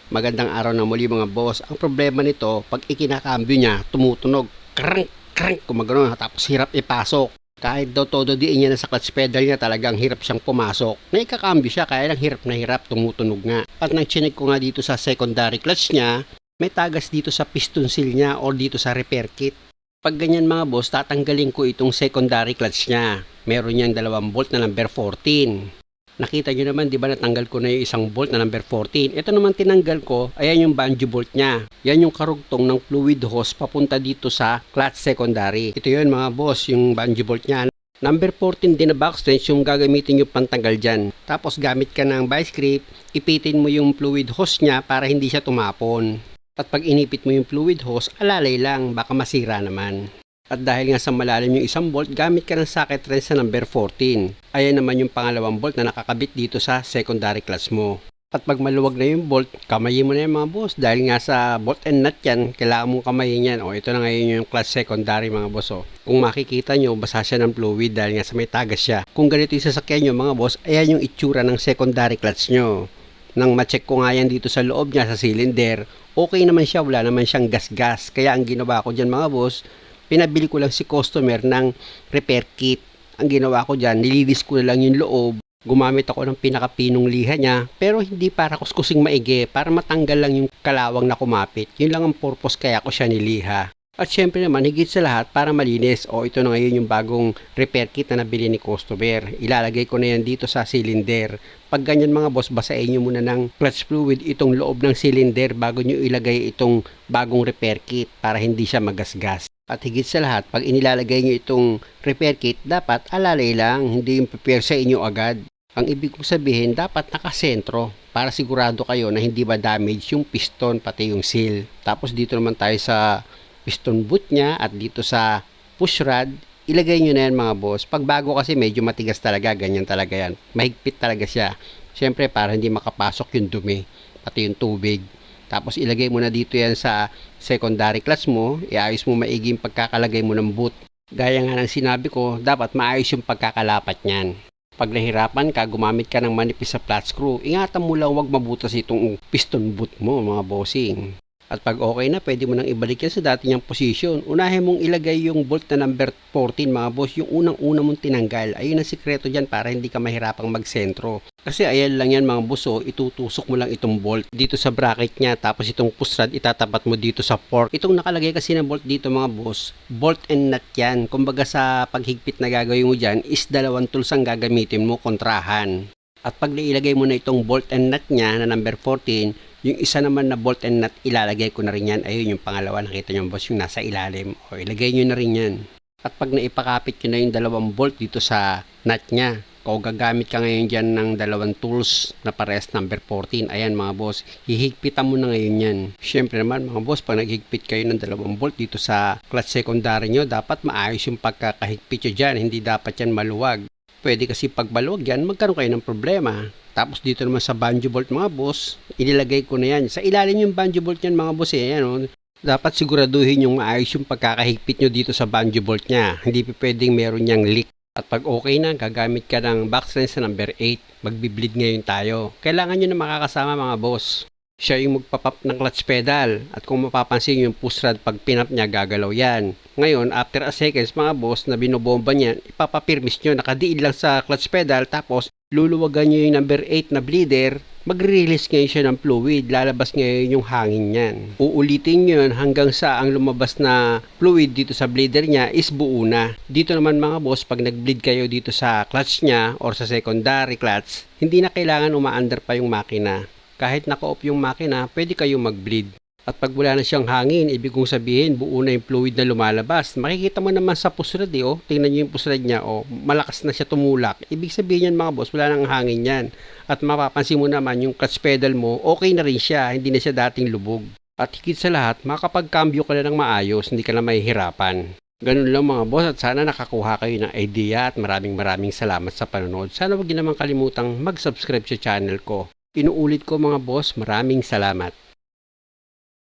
Magandang araw na muli mga boss. Ang problema nito, pag ikinakambyo niya, tumutunog. Crank, crank, kumagano, tapos hirap ipasok. Kahit daw todo diin niya na sa clutch pedal niya, talagang hirap siyang pumasok. Naikakambyo siya, kaya lang hirap na hirap, tumutunog nga. At nang chinek ko nga dito sa secondary clutch niya, may tagas dito sa piston seal niya or dito sa repair kit. Pag ganyan mga boss, tatanggalin ko itong secondary clutch niya. Meron niyang 2 bolt na number 14. Nakita nyo naman, di ba natanggal ko na yung isang bolt na number 14. Ito naman tinanggal ko, ayan yung banjo bolt niya. Yan yung karugtong ng fluid hose papunta dito sa clutch secondary. Ito yun mga boss, yung banjo bolt niya. Number 14 din na box wrench yung gagamitin yung pantanggal dyan. Tapos gamit ka ng vice grip, ipitin mo yung fluid hose niya para hindi siya tumapon. At pag inipit mo yung fluid hose, alalay lang, baka masira naman. At dahil nga sa malalim yung isang bolt, gamit ka ng socket wrench sa number 14. Ayan naman yung pangalawang bolt na nakakabit dito sa secondary clutch mo. At pag maluwag na yung bolt, kamayin mo na yung mga boss. Dahil nga sa bolt and nut yan, kailangan mong kamayin yan. O ito na ngayon yung clutch secondary mga boss. O. Kung makikita nyo, basa siya ng fluid dahil nga sa may tagas siya. Kung ganito yung sasakyan nyo mga boss, ayan yung itsura ng secondary clutch nyo. Nang ma-check ko nga yan dito sa loob niya sa cylinder, okay naman siya, wala naman siyang gas-gas. Kaya ang ginawa ko dyan mga boss, pinabili ko lang si customer ng repair kit. Ang ginawa ko dyan, nililis ko na lang yung loob. Gumamit ako ng pinakapinong liha niya, pero hindi para kuskusing maigi, para matanggal lang yung kalawang na kumapit. Yun lang ang purpose kaya ko siya niliha. At syempre naman, higit sa lahat, para malinis. O ito na ngayon yung bagong repair kit na nabili ni customer. Ilalagay ko na yan dito sa cylinder. Pag ganyan mga boss, basahin nyo muna ng clutch fluid itong loob ng cylinder bago nyo ilagay itong bagong repair kit para hindi siya magasgas. At higit sa lahat, pag inilalagay nyo itong repair kit, dapat alalay lang, hindi yung prepare sa inyo agad. Ang ibig kong sabihin, dapat nakasentro para sigurado kayo na hindi ba damage yung piston pati yung seal. Tapos dito naman tayo sa piston boot niya at dito sa push rod, ilagay nyo na yan mga boss. Pag bago kasi medyo matigas talaga, ganyan talaga yan. Mahigpit talaga siya. Siyempre para hindi makapasok yung dumi, pati yung tubig. Tapos ilagay mo na dito yan sa secondary clutch mo, iayos mo maigi yung pagkakalagay mo ng boot. Gaya nga ng sinabi ko, dapat maayos yung pagkakalapat niyan. Pag nahirapan ka, gumamit ka ng manipis sa flat screw, ingatan mo lang wag mabutas itong piston boot mo mga bossing. At pag okay na, pwede mo nang ibalik yan sa dati niyang posisyon. Unahin mong ilagay yung bolt na number 14 mga boss, yung unang-una mong tinanggal. Ayun ang sikreto dyan para hindi ka mahirapang magsentro. Kasi ayan lang yan mga boss, itutusok mo lang itong bolt dito sa bracket niya. Tapos itong push rod, itatapat mo dito sa fork. Itong nakalagay kasi na bolt dito mga boss, bolt and nut yan. Kumbaga sa paghigpit na gagawin mo dyan is 2 tools ang gagamitin mo, kontrahan. At pag nailagay mo na itong bolt and nut niya na number 14, yung isa naman na bolt and nut, ilalagay ko na rin yan. Ayun yung pangalawa, nakita nyo boss, yung nasa ilalim. O, ilagay nyo na rin yan. At pag naipakapit nyo na yung 2 bolt dito sa nut niya, kung gagamit ka ngayon dyan ng 2 tools na pares number 14, ayan mga boss, hihigpitan mo na ngayon yan. Siyempre naman mga boss, pag naghigpit kayo ng 2 bolt dito sa clutch secondary nyo, dapat maayos yung pagkakahigpit nyo dyan, hindi dapat yan maluwag. Pwede kasi pag maluwag yan, magkaroon kayo ng problema. Tapos dito naman sa banjo bolt mga boss, inilagay ko na yan. Sa ilalim yung banjo bolt yan mga boss Yan, dapat siguraduhin yung maayos yung pagkakahigpit nyo dito sa banjo bolt nya. Hindi pwedeng meron niyang leak. At pag okay na, gagamit ka ng box wrench sa number 8. Magbi-bleed ngayon tayo. Kailangan nyo na makakasama mga boss. Siya yung magpapap ng clutch pedal. At kung mapapansin yung push rod, pag pinap niya, gagalaw yan. Ngayon, after a seconds mga boss na binobomba niyan, ipapapirmis nyo. Nakadiin lang sa clutch pedal. Tapos, luluwagan nyo yung number 8 na bleeder. Magre-release ngayon siya ng fluid. Lalabas ngayon yung hangin niyan. Uulitin nyo yun hanggang sa ang lumabas na fluid dito sa bleeder niya is buo na. Dito naman mga boss, pag nag-bleed kayo dito sa clutch niya or sa secondary clutch, hindi na kailangan umaandar pa yung makina. Kahit naka-off yung makina, pwede kayong mag-bleed. At pag wala na siyang hangin, ibig kong sabihin, buo na yung fluid na lumalabas. Makikita mo naman sa push rod tingnan nyo yung push rod niya, malakas na siya tumulak. Ibig sabihin yan mga boss, wala nang hangin yan. At mapapansin mo naman yung clutch pedal mo, okay na rin siya, hindi na siya dating lubog. At higit sa lahat, makakapag-cambio ka na ng maayos, hindi ka na mahihirapan. Ganun lang mga boss at sana nakakuha kayo ng idea at maraming salamat sa panonood. Sana huwag niyo naman kalimutang mag-subscribe sa channel ko. Inuulit ko mga boss, maraming salamat.